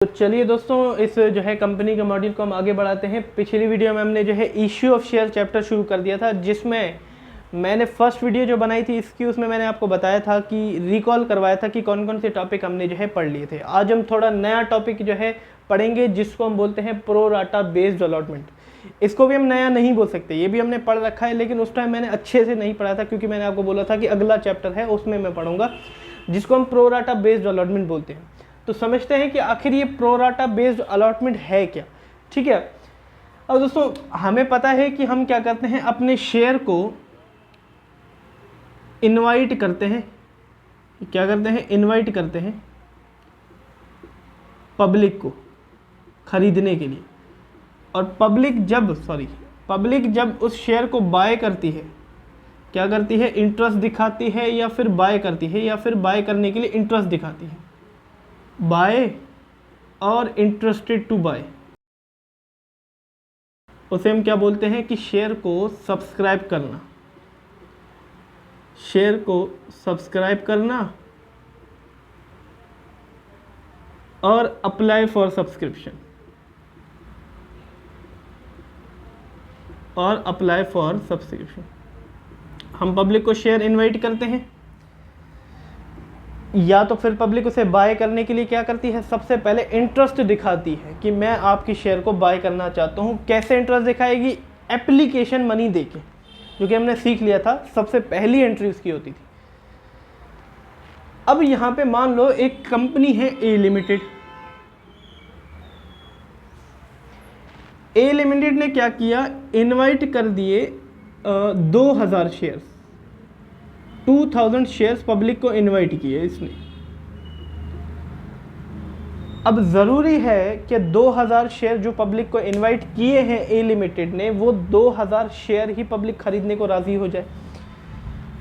तो चलिए दोस्तों, इस जो है कंपनी के मॉड्यूल को हम आगे बढ़ाते हैं। पिछली वीडियो में हमने जो है इश्यू ऑफ शेयर चैप्टर शुरू कर दिया था, जिसमें मैंने फर्स्ट वीडियो जो बनाई थी इसकी, उसमें मैंने आपको बताया था कि रिकॉल करवाया था कि कौन कौन से टॉपिक हमने जो है पढ़ लिए थे। आज हम थोड़ा नया टॉपिक जो है पढ़ेंगे, जिसको हम बोलते हैं प्रो राटा बेस्ड अलॉटमेंट। इसको भी हम नया नहीं बोल सकते, ये भी हमने पढ़ रखा है, लेकिन उस टाइम मैंने अच्छे से नहीं पढ़ा था, क्योंकि मैंने आपको बोला था कि अगला चैप्टर है उसमें मैं पढ़ूंगा, जिसको हम प्रो राटा बेस्ड अलॉटमेंट बोलते हैं। तो समझते हैं कि आखिर ये प्रो राटा बेस्ड अलॉटमेंट है क्या। ठीक है, अब दोस्तों हमें पता है कि हम क्या करते हैं, अपने शेयर को इनवाइट करते हैं। क्या करते हैं? इनवाइट करते हैं पब्लिक को खरीदने के लिए। और पब्लिक जब उस शेयर को बाय करती है, क्या करती है? इंटरेस्ट दिखाती है, या फिर बाय करती है, या फिर बाय करने के लिए इंटरेस्ट दिखाती है। बाय और इंटरेस्टेड टू बाय, उसे हम क्या बोलते हैं कि शेयर को सब्सक्राइब करना। शेयर को सब्सक्राइब करना और अप्लाई फॉर सब्सक्रिप्शन, हम पब्लिक को शेयर इनवाइट करते हैं, या तो फिर पब्लिक उसे बाय करने के लिए क्या करती है? सबसे पहले इंटरेस्ट दिखाती है कि मैं आपकी शेयर को बाय करना चाहता हूँ। कैसे इंटरेस्ट दिखाएगी? एप्लीकेशन मनी देके, जो कि हमने सीख लिया था, सबसे पहली एंट्री उसकी होती थी। अब यहाँ पे मान लो एक कंपनी है ए लिमिटेड। ए लिमिटेड ने क्या किया? इनवाइट कर दिए 2000 शेयर्स, 2000 शेयर्स पब्लिक को इनवाइट किए इसने। अब ज़रूरी है कि 2000 शेयर जो पब्लिक को इनवाइट किए हैं ए लिमिटेड ने, वो 2000 शेयर ही पब्लिक खरीदने को राज़ी हो जाए।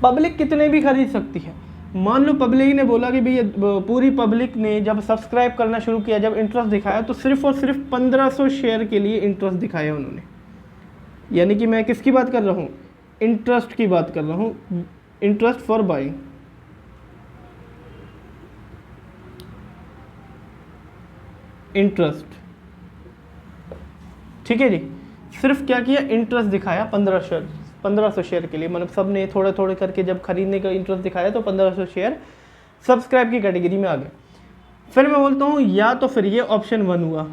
पब्लिक कितने भी खरीद सकती है। मान लो पब्लिक ने बोला कि भैया, पूरी पब्लिक ने जब सब्सक्राइब करना शुरू किया, जब इंटरेस्ट दिखाया, तो सिर्फ और सिर्फ 1500 शेयर के लिए इंटरेस्ट दिखाया उन्होंने। यानी कि मैं किसकी बात कर रहा हूँ? इंटरेस्ट की बात कर रहा हूँ, इंटरेस्ट फॉर बाइंग। इंटरेस्ट, ठीक है जी। सिर्फ क्या किया? इंटरेस्ट दिखाया 1500 शेयर के लिए। मतलब सब ने थोड़े थोड़े करके जब खरीदने का इंटरेस्ट दिखाया, तो 1500 शेयर सब्सक्राइब की कैटेगरी में आ गए। फिर मैं बोलता हूँ, या तो फिर ये ऑप्शन 1 हुआ।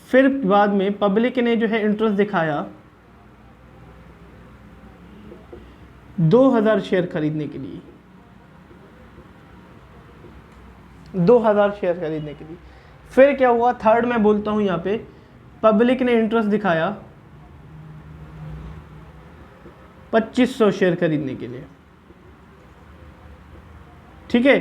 फिर बाद में पब्लिक ने जो है इंटरेस्ट दिखाया 2000 शेयर खरीदने के लिए, 2000 शेयर खरीदने के लिए। फिर क्या हुआ? थर्ड में बोलता हूं, यहाँ पे पब्लिक ने इंटरेस्ट दिखाया 2500 शेयर खरीदने के लिए। ठीक है,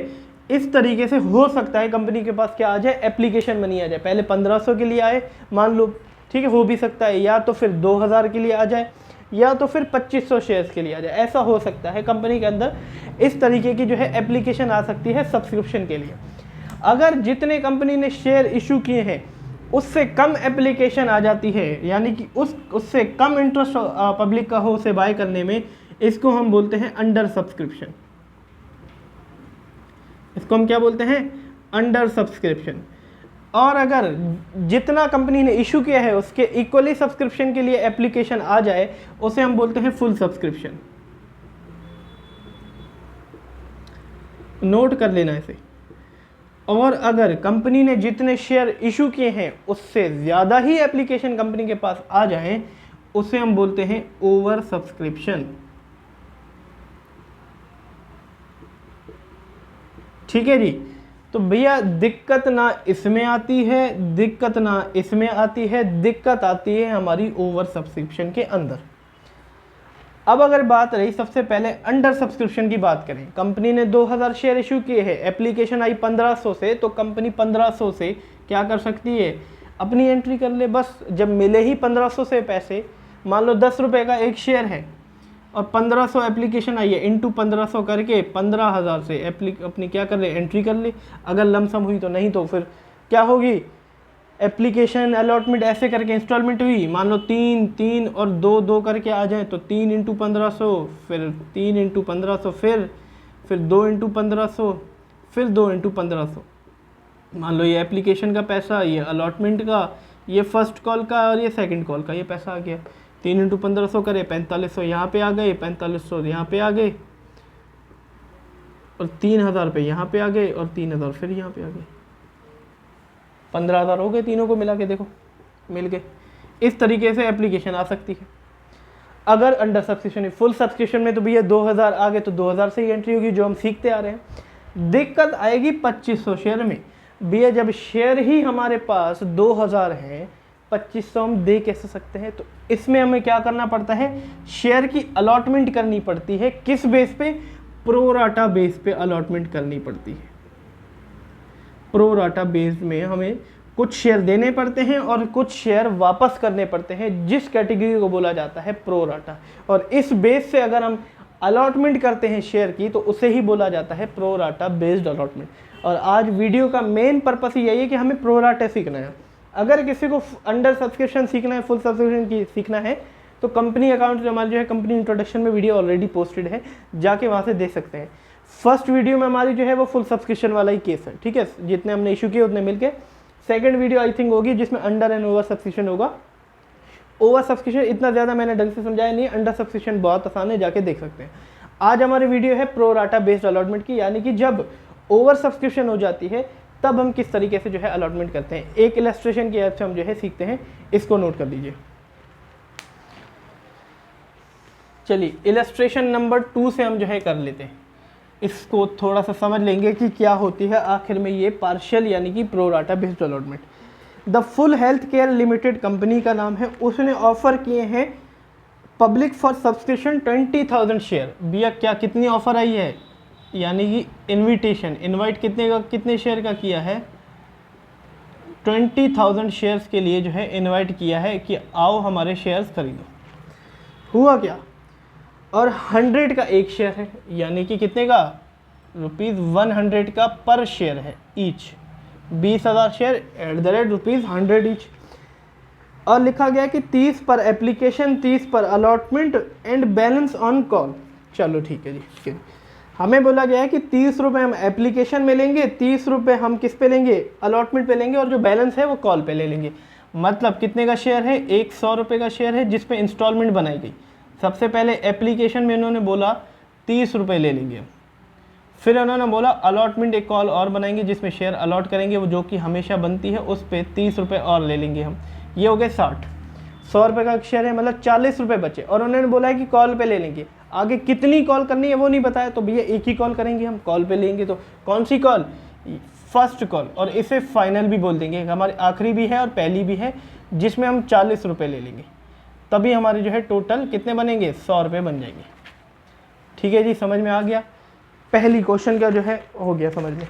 इस तरीके से हो सकता है कंपनी के पास क्या आ जाए? एप्लीकेशन मनी आ जाए। पहले 1500 के लिए आए मान लो, ठीक है, हो भी सकता है, या तो फिर 2000 के लिए आ जाए, या तो फिर 2500 शेयर्स के लिए आ जाए। ऐसा हो सकता है कंपनी के अंदर, इस तरीके की जो है एप्लीकेशन आ सकती है सब्सक्रिप्शन के लिए। अगर जितने कंपनी ने शेयर इशू किए हैं उससे कम एप्लीकेशन आ जाती है, यानी कि उससे कम इंटरेस्ट पब्लिक का हो उसे बाय करने में, इसको हम बोलते हैं अंडर सब्सक्रिप्शन। इसको हम क्या बोलते हैं? Under subscription. और अगर जितना कंपनी ने इशू किया है उसके इक्वली सब्सक्रिप्शन के लिए एप्लीकेशन आ जाए, उसे हम बोलते हैं फुल सब्सक्रिप्शन। नोट कर लेना इसे। और अगर कंपनी ने जितने शेयर इशू किए हैं उससे ज़्यादा ही एप्लीकेशन कंपनी के पास आ जाए, उसे हम बोलते हैं ओवर सब्सक्रिप्शन। ठीक है जी। तो भैया दिक्कत ना इसमें आती है, दिक्कत ना इसमें आती है, दिक्कत आती है हमारी ओवर सब्सक्रिप्शन के अंदर। अब अगर बात रही सबसे पहले अंडर सब्सक्रिप्शन की बात करें, कंपनी ने 2000 शेयर इशू किए हैं, एप्लीकेशन आई 1500 से, तो कंपनी 1500 से क्या कर सकती है? अपनी एंट्री कर ले। बस जब मिले ही 1500 से पैसे, मान लो 10 रुपये का एक शेयर है और 1500 एप्लीकेशन आई है, इंटू 1500 करके 15000 से अपनी क्या कर ले? एंट्री कर ले। अगर लमसम हुई तो, नहीं तो फिर क्या होगी? एप्लीकेशन अलॉटमेंट ऐसे करके इंस्टॉलमेंट हुई, मान लो 3 3 और 2 2 करके आ जाए, तो 3 इंटू 1500, फिर 3 इंटू 1500, फिर 2 इंटू 1500, फिर 2 इंटू 1500। मान लो ये एप्लीकेशन का पैसा, ये अलॉटमेंट का, ये फर्स्ट कॉल का और ये सेकंड कॉल का, ये पैसा आ गया। 3 × 1500 करे 4500 यहाँ पे आ गए, 4500 यहाँ पे आ गए, और 3000 पे यहाँ पे आ गए, और 3000 फिर यहाँ पे आ गए। 15,000 हो गए तीनों को मिला के, देखो मिल गए। इस तरीके से एप्लीकेशन आ सकती है। अगर अंडर सब्सक्रिप्शन है, फुल सब्सक्रिप्शन में तो भैया 2000 आ गए तो 2000 से ही एंट्री होगी, जो हम सीखते आ रहे हैं। दिक्कत आएगी 2500 शेयर में। भैया जब शेयर ही हमारे पास 2000 है, 2500 हम दे कैसे सकते हैं? तो इसमें हमें क्या करना पड़ता है, शेयर की अलॉटमेंट करनी पड़ती है। किस बेस पे? प्रोराटा बेस पे अलॉटमेंट करनी पड़ती है। प्रोराटा बेस में हमें कुछ शेयर देने पड़ते हैं और कुछ शेयर वापस करने पड़ते हैं, जिस कैटेगरी को बोला जाता है प्रोराटा। और इस बेस से अगर हम अलॉटमेंट करते हैं शेयर की, तो उसे ही बोला जाता है प्रोराटा बेस्ड अलॉटमेंट। और आज वीडियो का मेन पर्पस यही है कि हमें प्रोराटा सीखना है। अगर किसी को अंडर सब्सक्रिप्शन सीखना है, फुल सब्सक्रिप्शन की सीखना है, तो कंपनी अकाउंट जो हमारी जो है कंपनी इंट्रोडक्शन में वीडियो ऑलरेडी पोस्टेड है, जाके वहाँ से देख सकते हैं। फर्स्ट वीडियो में हमारी जो है वो फुल सब्सक्रिप्शन वाला ही केस है, ठीक है, जितने हमने इशू किए उतने मिलके। सेकंड वीडियो आई थिंक होगी जिसमें अंडर एंड ओवर सब्सक्रिप्शन होगा। ओवर सब्सक्रिप्शन इतना ज़्यादा मैंने ढंग से समझाया नहीं, अंडर सब्सक्रिप्शन बहुत आसान है, जाके देख सकते हैं। आज हमारी वीडियो है प्रोराटा बेस्ड अलॉटमेंट की, यानी कि जब ओवर सब्सक्रिप्शन हो जाती है तब हम किस तरीके से जो है अलॉटमेंट करते हैं। एक इलस्ट्रेशन की हेल्प से हम जो है सीखते हैं, इसको नोट कर लीजिए। चलिए इलस्ट्रेशन नंबर 2 से हम जो है कर लेते हैं, इसको थोड़ा सा समझ लेंगे कि क्या होती है आखिर में ये पार्शियल यानी कि pro rata based allotment. The full health care limited company का नाम है, उसने ऑफर किए हैं पब्लिक फॉर सब्सक्रिप्शन 20,000 शेयर। भैया क्या कितनी ऑफर आई है, यानी कि इनविटेशन, इनवाइट कितने शेयर का किया है? 20,000 शेयर्स के लिए जो है इनवाइट किया है कि आओ हमारे शेयर्स खरीदो। हुआ क्या? और 100 का एक शेयर है, यानी कि कितने का? ₹100 का पर शेयर है ईच। 20,000 share @100 each. और लिखा गया कि 30 पर एप्लीकेशन, 30 पर allotment and balance on call. चलो ठीक है जी, हमें बोला गया है कि 30 रुपये हम एप्लीकेशन में लेंगे, 30 रुपये हम किस पे लेंगे? अलॉटमेंट पे लेंगे, और जो बैलेंस है वो कॉल पे ले लेंगे। मतलब कितने का शेयर है? 100 रुपये का शेयर है, जिस पे इंस्टॉलमेंट बनाई गई। सबसे पहले एप्लीकेशन में इन्होंने बोला 30 रुपये ले लेंगे, फिर उन्होंने बोला अलॉटमेंट एक कॉल और बनाएंगे जिसमें शेयर अलॉट करेंगे, वो जो कि हमेशा बनती है, उस पर 30 रुपये और ले लेंगे हम। ये हो गए 60। 100 रुपये का शेयर है, मतलब 40 रुपये बचे। और उन्होंने बोला है कि कॉल पे ले लेंगे। आगे कितनी कॉल करनी है वो नहीं बताया, तो भैया एक ही कॉल करेंगे हम, कॉल पे लेंगे। तो कौन सी कॉल? First call. और इसे फाइनल भी बोल देंगे, हमारी आखिरी भी है और पहली भी है, जिसमें हम 40 रुपये ले लेंगे। तभी हमारे जो है टोटल कितने बनेंगे? 100 रुपये बन जाएंगे। ठीक है जी, समझ में आ गया? पहली क्वेश्चन का जो है हो गया समझ में।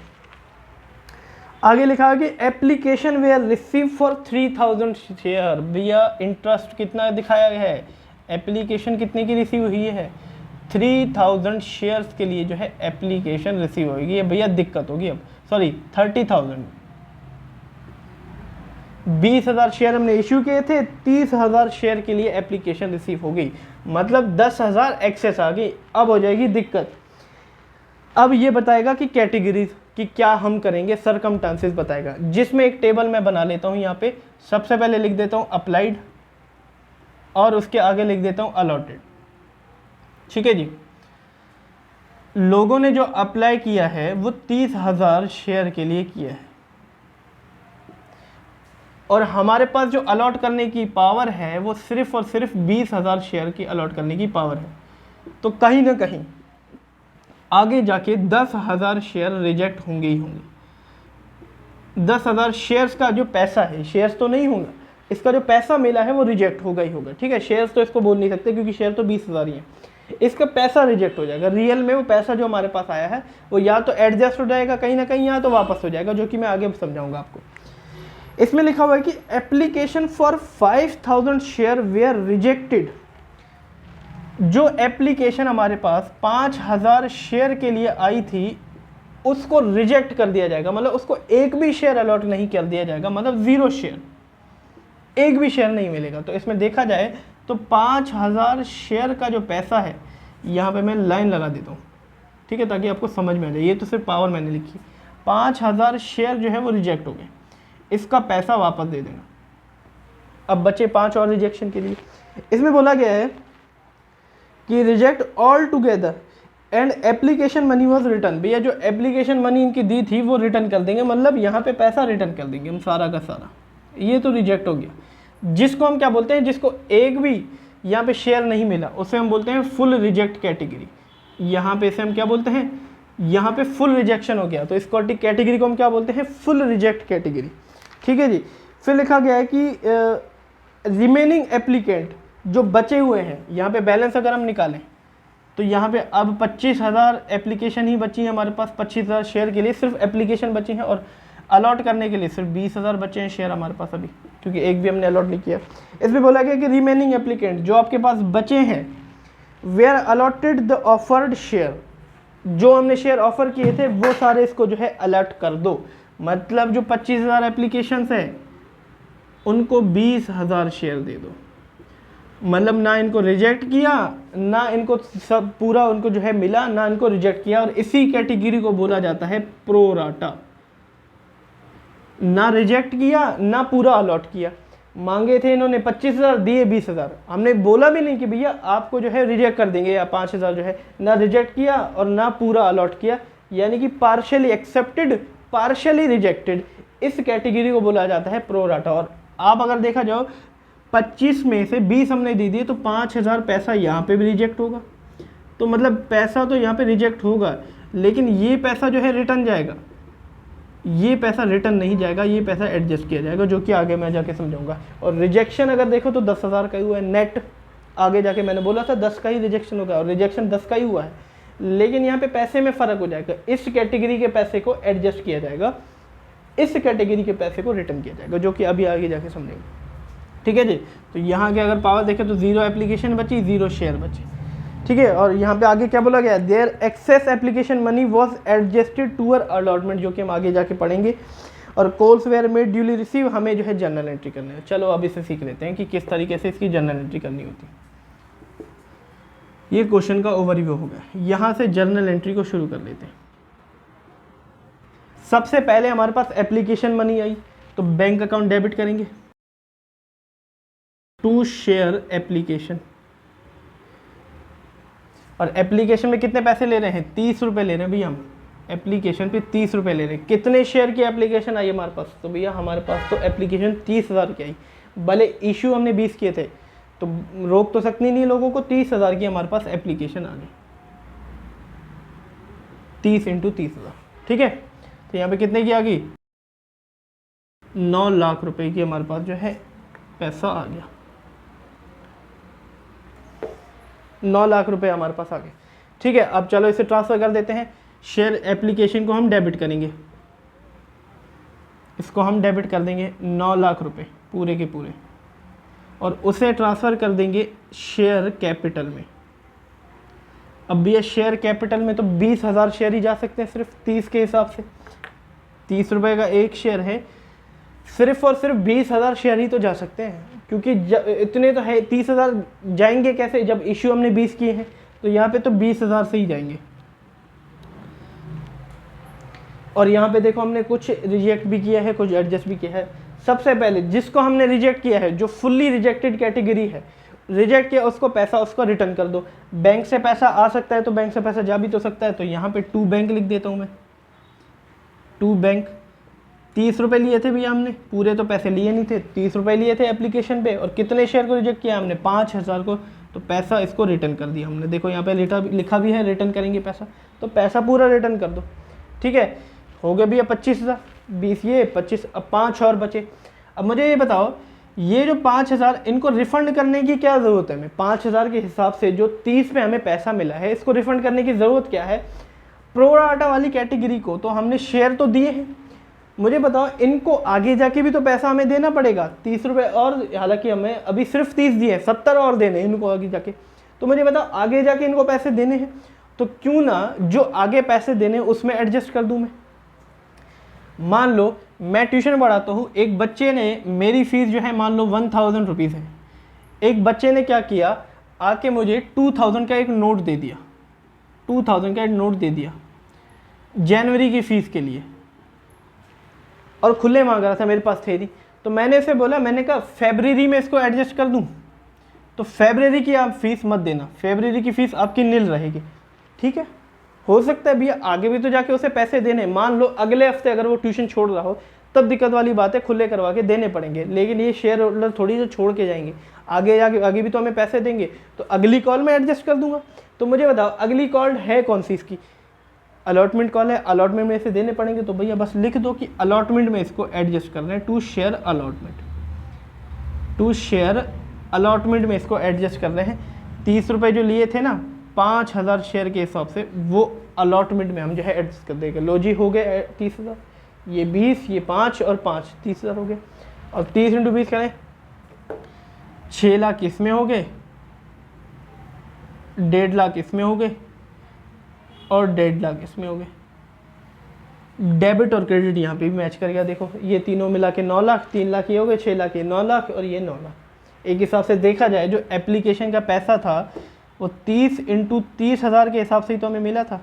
आगे लिखा है कि application were receive for 3000 share. भैया इंटरेस्ट कितना दिखाया गया है? एप्लीकेशन कितने की रिसीव हुई है? 3000 शेयर्स के लिए जो है एप्लीकेशन रिसीव होगी। ये भैया दिक्कत होगी अब, सॉरी 30,000। 20,000 शेयर हमने इशू किए थे, 30,000 शेयर के लिए एप्लीकेशन रिसीव हो गई, मतलब 10,000 एक्सेस आ गई। अब हो जाएगी दिक्कत। अब ये बताएगा कि कैटेगरीज कि क्या हम करेंगे, सरकमस्टांसेस बताएगा, जिसमें एक टेबल मैं बना लेता हूँ यहाँ पे। सबसे पहले लिख देता हूँ अप्लाइड, और उसके आगे लिख देता हूँ अलॉटेड। ठीक है जी। लोगों ने जो अप्लाई किया है वो 30,000 शेयर के लिए किया है, और हमारे पास जो अलॉट करने की पावर है वो सिर्फ और सिर्फ 20,000 शेयर की अलॉट करने की पावर है। तो कहीं ना कहीं आगे जाके 10,000 शेयर रिजेक्ट होंगे ही होंगे। 10,000 शेयर्स का जो पैसा है, शेयर्स तो नहीं होगा, इसका जो पैसा मिला है वो रिजेक्ट होगा ही होगा। ठीक है, शेयर्स तो इसको बोल नहीं सकते क्योंकि शेयर तो 20,000 ही है। इसका पैसा रिजेक्ट हो जाएगा। रियल में वो पैसा जो हमारे पास आया है वो या तो एडजस्ट हो जाएगा कहीं ना कहीं, या तो वापस हो जाएगा, जो कि मैं आगे समझाऊंगा आपको। इसमें लिखा हुआ है कि application for 5,000 share were rejected. जो एप्लीकेशन हमारे पास 5,000 शेयर के लिए आई थी उसको रिजेक्ट कर दिया जाएगा, मतलब उसको एक भी शेयर अलॉट नहीं कर दिया जाएगा, मतलब 0 शेयर, एक भी शेयर नहीं मिलेगा। तो इसमें देखा जाए तो 5,000 शेयर का जो पैसा है, यहाँ पे मैं लाइन लगा देता हूँ, ठीक है, ताकि आपको समझ में आ जाए। ये तो सिर्फ पावर मैंने लिखी। 5000 शेयर जो है वो रिजेक्ट हो गए, इसका पैसा वापस दे देना। अब बचे 5 और रिजेक्शन के लिए। इसमें बोला गया है कि reject all together and application money was return. भैया जो एप्लीकेशन मनी इनकी दी थी वो रिटर्न कर देंगे, मतलब यहाँ पे पैसा रिटर्न कर देंगे हम सारा का सारा। ये तो रिजेक्ट हो गया। जिसको हम क्या बोलते हैं, जिसको एक भी यहाँ पे शेयर नहीं मिला उसे हम बोलते हैं फुल रिजेक्ट कैटेगरी। यहाँ पे इसे हम क्या बोलते हैं, यहाँ पे फुल रिजेक्शन हो गया तो इस कैटेगरी को हम क्या बोलते हैं, फुल रिजेक्ट कैटेगरी। ठीक है जी। फिर लिखा गया है कि रिमेनिंग एप्लीकेंट जो बचे हुए हैं, यहाँ पे बैलेंस अगर हम निकालें तो यहाँ पे अब 25,000 एप्लीकेशन ही बची है हमारे पास। 25,000 शेयर के लिए सिर्फ एप्लीकेशन बची हैं और अलॉट करने के लिए सिर्फ 20,000 बचे हैं शेयर हमारे पास अभी, क्योंकि एक भी हमने अलॉट नहीं किया। इसमें बोला गया कि रिमेनिंग एप्लीकेंट जो आपके पास बचे हैं, were allotted the offered share, जो हमने शेयर ऑफर किए थे वो सारे इसको जो है अलॉट कर दो। मतलब जो 25,000 एप्लीकेशंस हैं उनको 20,000 शेयर दे दो। मतलब ना इनको रिजेक्ट किया, ना इनको सब पूरा उनको जो है मिला, ना इनको रिजेक्ट किया। और इसी कैटेगरी को बोला जाता है प्रोराटा। ना रिजेक्ट किया, ना पूरा अलॉट किया। मांगे थे इन्होंने 25,000, दिए 20,000। हमने बोला भी नहीं कि भैया आपको जो है रिजेक्ट कर देंगे या 5,000 जो है, ना रिजेक्ट किया और ना पूरा अलॉट किया, यानी कि पार्शियली एक्सेप्टेड, पार्शियली रिजेक्टेड। इस कैटेगरी को बोला जाता है प्रोराटा। और आप अगर देखा जाओ 25 में से 20 हमने दे दिए तो 5,000 पैसा यहाँ पे भी रिजेक्ट होगा। तो मतलब पैसा तो यहाँ पे रिजेक्ट होगा, लेकिन ये पैसा जो है रिटर्न जाएगा, ये पैसा रिटर्न नहीं जाएगा, ये पैसा एडजस्ट किया जाएगा, जो कि आगे मैं जाके समझाऊंगा। और रिजेक्शन अगर देखो तो 10,000 का ही हुआ है नेट। आगे जाके मैंने बोला था 10 का ही रिजेक्शन होगा और रिजेक्शन 10 का ही हुआ है, लेकिन यहाँ पे पैसे में फ़र्क हो जाएगा। इस कैटेगरी के पैसे को एडजस्ट किया जाएगा, इस कैटेगरी के पैसे को रिटर्न किया जाएगा, जो कि अभी आगे जाके समझेंगे। ठीक है जी। तो यहाँ के अगर पावर देखें तो 0 एप्लीकेशन बची, 0 शेयर बचे। ठीक है। और यहाँ पे आगे क्या बोला गया, their excess application money was adjusted to allotment, जो कि हम आगे जाके पढ़ेंगे। और calls were made duly receive, हमें जो है जर्नल एंट्री करनी है। चलो अब इसे सीख लेते हैं कि किस तरीके से इसकी जर्नल एंट्री करनी होती है। ये क्वेश्चन का ओवरव्यू हो गया। यहाँ से जर्नल एंट्री को शुरू कर लेते हैं। सबसे पहले हमारे पास एप्लीकेशन मनी आई तो बैंक अकाउंट डेबिट करेंगे टू शेयर एप्लीकेशन। और एप्लीकेशन में कितने पैसे ले रहे हैं, 30 रुपये ले रहे हैं भैया। हम एप्लीकेशन पे 30 रुपये ले रहे हैं। कितने शेयर की एप्लीकेशन आई हमारे पास, तो भैया हमारे पास तो एप्लीकेशन 30,000 की आई। भले इशू हमने 20 किए थे तो रोक तो सकती नहीं लोगों को, 30,000 की हमारे पास एप्लीकेशन आ गई। 30 × 30,000। ठीक है। तो यहाँ पे कितने की आ गई, 9 लाख रुपए की हमारे पास जो है पैसा आ गया। 9 लाख रुपए हमारे पास आ गए। ठीक है। अब चलो इसे ट्रांसफ़र कर देते हैं। शेयर एप्लीकेशन को हम डेबिट करेंगे, इसको हम डेबिट कर देंगे 9 लाख रुपए पूरे के पूरे, और उसे ट्रांसफ़र कर देंगे शेयर कैपिटल में। अब भैया शेयर कैपिटल में तो 20,000 शेयर ही जा सकते हैं सिर्फ 30 के हिसाब से। 30 रुपये का एक शेयर है, सिर्फ और सिर्फ 20,000 शेयर ही तो जा सकते हैं, क्योंकि इतने तो है। 30,000 जाएंगे कैसे, जब इश्यू हमने 20 किए हैं तो यहाँ पे तो 20,000 से ही जाएंगे। और यहाँ पे देखो हमने कुछ रिजेक्ट भी किया है, कुछ एडजस्ट भी किया है। सबसे पहले जिसको हमने रिजेक्ट किया है, जो फुल्ली रिजेक्टेड कैटेगरी है, रिजेक्ट किया उसको पैसा उसको रिटर्न कर दो। बैंक से पैसा आ सकता है तो बैंक से पैसा जा भी तो सकता है, तो यहाँ पे टू बैंक लिख देता हूँ मैं। टू बैंक 30 रुपये लिए थे भैया हमने, पूरे तो पैसे लिए नहीं थे, 30 रुपये लिए थे एप्लीकेशन पे। और कितने शेयर को रिजेक्ट किया हमने, 5,000 को, तो पैसा इसको रिटर्न कर दिया हमने। देखो यहाँ पे लिखा भी है रिटर्न करेंगे पैसा, तो पैसा पूरा रिटर्न कर दो। ठीक है। हो गया भैया 25,000, 20 ये 25, अब 5 और बचे। अब मुझे ये बताओ, ये जो 5,000 इनको रिफ़ंड करने की क्या ज़रूरत है हमें। 5,000 के हिसाब से जो 30 पे हमें पैसा मिला है, इसको रिफ़ंड करने की ज़रूरत क्या है। प्रोराटा वाली कैटेगरी को तो हमने शेयर तो दिए हैं, मुझे बताओ इनको आगे जाके भी तो पैसा हमें देना पड़ेगा 30 रुपये, और हालांकि हमें अभी सिर्फ 30 दिए हैं, 70 और देने हैं इनको आगे जाके। तो मुझे बताओ आगे जाके इनको पैसे देने हैं, तो क्यों ना जो आगे पैसे देने उसमें एडजस्ट कर दूँ मैं। मान लो मैं ट्यूशन पढ़ाता हूँ, एक बच्चे ने, मेरी फ़ीस जो है मान लो 1,000 रुपीज़ है। एक बच्चे ने क्या किया, आके मुझे 2,000 का एक नोट दे दिया, 2,000 का एक नोट दे दिया जनवरी की फ़ीस के लिए। और खुले मांग रहा था, मेरे पास थे नहीं, तो मैंने इसे बोला, मैंने कहा फरवरी में इसको एडजस्ट कर दूं, तो फरवरी की आप फीस मत देना, फरवरी की फीस आपकी नील रहेगी, ठीक है। हो सकता है भैया आगे भी तो जाके उसे पैसे देने, मान लो अगले हफ्ते अगर वो ट्यूशन छोड़ रहा हो तब दिक्कत वाली बात है, खुले करवा के देने पड़ेंगे, लेकिन ये शेयर होल्डर थोड़ी जो छोड़ के जाएंगे, आगे जाके आगे भी तो हमें पैसे देंगे, तो अगली कॉल में एडजस्ट कर दूंगा। तो मुझे बताओ अगली कॉल है कौन सी इसकी, अलॉटमेंट कॉल है, अलॉटमेंट में इसे देने पड़ेंगे, तो भैया बस लिख दो कि अलॉटमेंट में इसको एडजस्ट करना है, to share allotment, to share allotment में इसको एडजस्ट कर रहे हैं। 30 रुपये जो लिए थे ना 5000 शेयर के हिसाब से, वो अलॉटमेंट में हम जो है एडजस्ट कर देंगे। लो जी हो गए 30,000, ये 20, ये 5 और 5 30,000 हो गए, और 30 × 20 करें 6 लाख इसमें हो गए, 1.5 लाख इसमें हो गए, और 1.5 लाख इसमें हो गए। डेबिट और क्रेडिट यहाँ पे भी मैच कर गया, देखो ये तीनों मिला के 9 लाख, 3 लाख ये हो गए, 6 लाख ये 9 लाख, और ये 9 लाख। एक हिसाब से देखा जाए जो एप्लीकेशन का पैसा था वो 30 × 30,000 के हिसाब से ही तो हमें मिला था,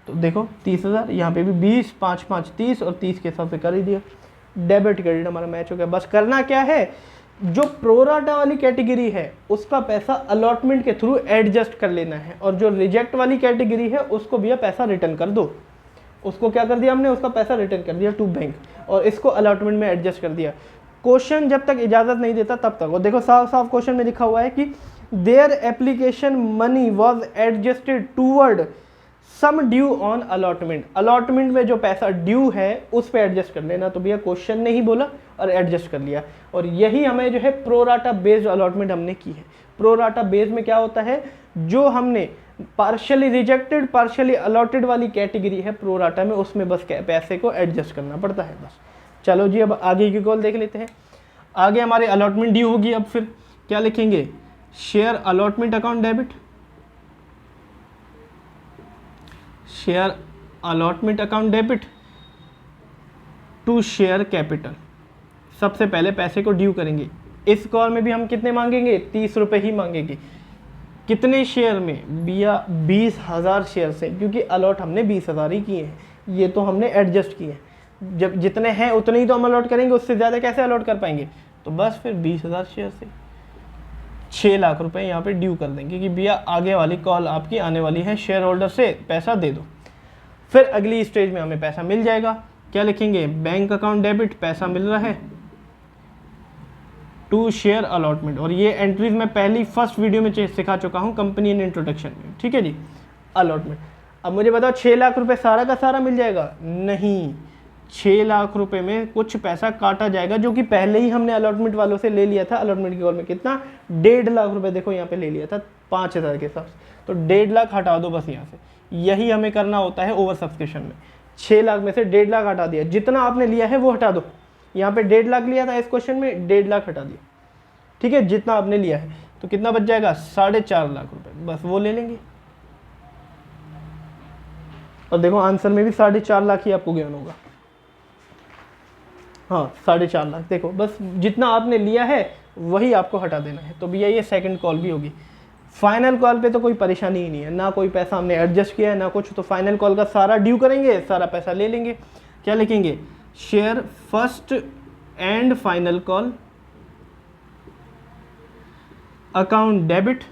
तो देखो 30,000, यहाँ पे भी 20, 5, 5 30 और 30 के हिसाब से कर ही दिया। डेबिट क्रेडिट हमारा मैच हो गया। बस करना क्या है, जो प्रोराटा वाली कैटेगरी है उसका पैसा अलॉटमेंट के थ्रू एडजस्ट कर लेना है, और जो रिजेक्ट वाली कैटेगरी है उसको भैया पैसा रिटर्न कर दो। उसको क्या कर दिया हमने, उसका पैसा रिटर्न कर दिया टू बैंक, और इसको अलॉटमेंट में एडजस्ट कर दिया। क्वेश्चन जब तक इजाज़त नहीं देता तब तक, और देखो साफ साफ क्वेश्चन में लिखा हुआ है कि their application money was adjusted toward sum due on allotment, allotment में जो पैसा ड्यू है उस पर एडजस्ट कर लेना। तो भैया क्वेश्चन ने ही बोला और एडजस्ट कर लिया, और यही हमें जो है प्रोराटा बेस्ड अलॉटमेंट हमने की है। प्रोराटा बेस्ड में क्या होता है, जो हमने पार्शियली रिजेक्टेड पार्शियली अलॉटेड वाली कैटेगरी है प्रोराटा में, उसमें बस पैसे को एडजस्ट करना पड़ता है बस। चलो जी अब आगे की कॉल देख लेते हैं। आगे हमारे अलॉटमेंट ड्यू होगी, अब फिर क्या लिखेंगे, share allotment account debit, share allotment account debit to share capital. सबसे पहले पैसे को ड्यू करेंगे। इस कॉल में भी हम कितने मांगेंगे, 30 रुपये ही मांगेंगे। कितने शेयर में भैया, 20,000 शेयर से, क्योंकि अलॉट हमने 20,000 ही किए हैं, ये तो हमने एडजस्ट किए हैं। जब जितने हैं उतने ही तो हम अलॉट करेंगे, उससे ज़्यादा कैसे अलॉट कर पाएंगे, तो बस फिर 20,000 शेयर से 6 लाख रुपए यहाँ पे ड्यू कर देंगे कि भैया आगे वाली कॉल आपकी आने वाली है, शेयर होल्डर से पैसा दे दो। फिर अगली स्टेज में हमें पैसा मिल जाएगा, क्या लिखेंगे, बैंक अकाउंट डेबिट, पैसा मिल रहा है टू शेयर अलॉटमेंट। और ये एंट्रीज मैं पहली फर्स्ट वीडियो में सिखा चुका हूँ कंपनी इन इंट्रोडक्शन में, ठीक है जी। अलॉटमेंट, अब मुझे बताओ 6 लाख रुपए सारा का सारा मिल जाएगा, नहीं, 6 लाख रुपए में कुछ पैसा काटा जाएगा जो कि पहले ही हमने अलॉटमेंट वालों से ले लिया था। अलॉटमेंट की कॉल में कितना, 1.5 लाख रुपए, देखो यहाँ पे ले लिया था 5,000 के हिसाब से, तो 1.5 लाख हटा दो बस यहाँ से। यही हमें करना होता है ओवर सब्सक्रिप्शन में। 6 लाख में से 1.5 लाख हटा दिया, जितना आपने लिया है वो हटा दो। यहाँ पे 1.5 लाख लिया था इस क्वेश्चन में, 1.5 लाख हटा दिया, ठीक है, जितना आपने लिया है, तो कितना बच जाएगा, 4.5 लाख रुपए, बस वो ले लेंगे। और देखो आंसर में भी 4.5 लाख ही आपको ज्ञान होगा, हाँ 4.5 लाख। देखो बस जितना आपने लिया है वही आपको हटा देना है। तो भैया ये सेकंड कॉल भी होगी। फाइनल कॉल पे तो कोई परेशानी ही नहीं है, ना कोई पैसा हमने एडजस्ट किया है ना कुछ, तो फाइनल कॉल का सारा ड्यू करेंगे, सारा पैसा ले लेंगे। क्या लिखेंगे, share first and final call account debit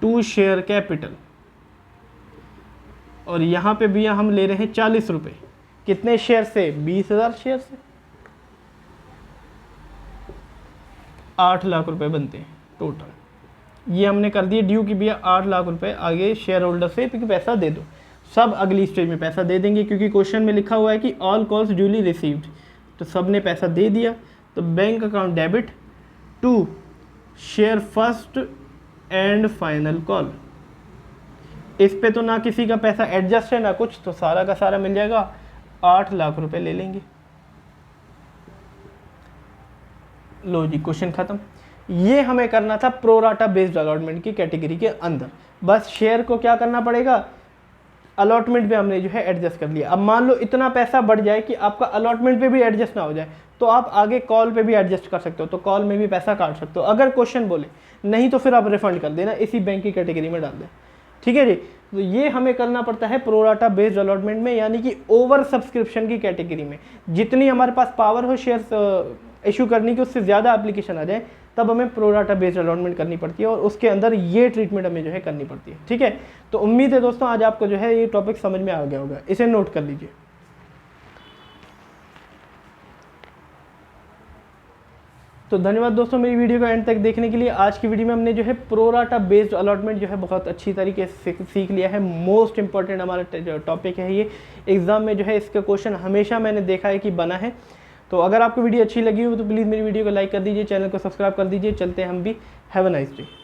to share capital. और यहाँ पे भैया हम ले रहे हैं 40 रुपये, कितने शेयर से, 20,000 शेयर से, 8 लाख रुपए बनते हैं टोटल। ये हमने कर दिए ड्यू की भैया 8 लाख रुपए आगे शेयर होल्डर से, क्योंकि पैसा दे दो, सब अगली स्टेज में पैसा दे देंगे, क्योंकि क्वेश्चन में लिखा हुआ है कि ऑल कॉल्स ड्यूली रिसीव्ड, तो सब ने पैसा दे दिया। तो bank account debit to share first and final call. इस पे तो ना किसी का पैसा एडजस्ट है ना कुछ, तो सारा का सारा मिल जाएगा, 8 लाख रुपए ले लेंगे। लो जी क्वेश्चन खत्म। ये हमें करना था प्रोराटा बेस्ड अलॉटमेंट की कैटेगरी के अंदर। बस शेयर को क्या करना पड़ेगा, अलॉटमेंट पे हमने जो है एडजस्ट कर लिया। अब मान लो इतना पैसा बढ़ जाए कि आपका अलॉटमेंट पे भी एडजस्ट ना हो जाए, तो आप आगे कॉल पे भी एडजस्ट कर सकते हो, तो कॉल में भी पैसा काट सकते हो अगर क्वेश्चन बोले, नहीं तो फिर आप रिफंड कर देना, इसी बैंक की कैटेगरी में डाल दें, ठीक है जी। तो ये हमें करना पड़ता है प्रोराटा बेस्ड अलॉटमेंट में, यानी कि ओवर सब्सक्रिप्शन की कैटेगरी में। जितनी हमारे पास पावर हो शेयर्स इशू करने की, उससे ज़्यादा एप्लीकेशन आ जाए, तब हमें प्रोराटा बेस्ड अलॉटमेंट करनी पड़ती है और उसके अंदर ये ट्रीटमेंट हमें जो है करनी पड़ती है। ठीक है, तो उम्मीद है दोस्तों आज आपको जो है ये टॉपिक समझ में आ गया होगा, इसे नोट कर लीजिए। तो धन्यवाद दोस्तों मेरी वीडियो को एंड तक देखने के लिए। आज की वीडियो में हमने जो है प्रोराटा बेस्ड अलॉटमेंट जो है बहुत अच्छी तरीके से सीख लिया है। मोस्ट इंपॉर्टेंट हमारा टॉपिक है ये, एग्जाम में जो है इसका क्वेश्चन हमेशा मैंने देखा है कि बना है। तो अगर आपको वीडियो अच्छी लगी हो तो प्लीज़ मेरी वीडियो को लाइक कर दीजिए, चैनल को सब्सक्राइब कर दीजिए। चलते हैं हम भी। Have a nice day.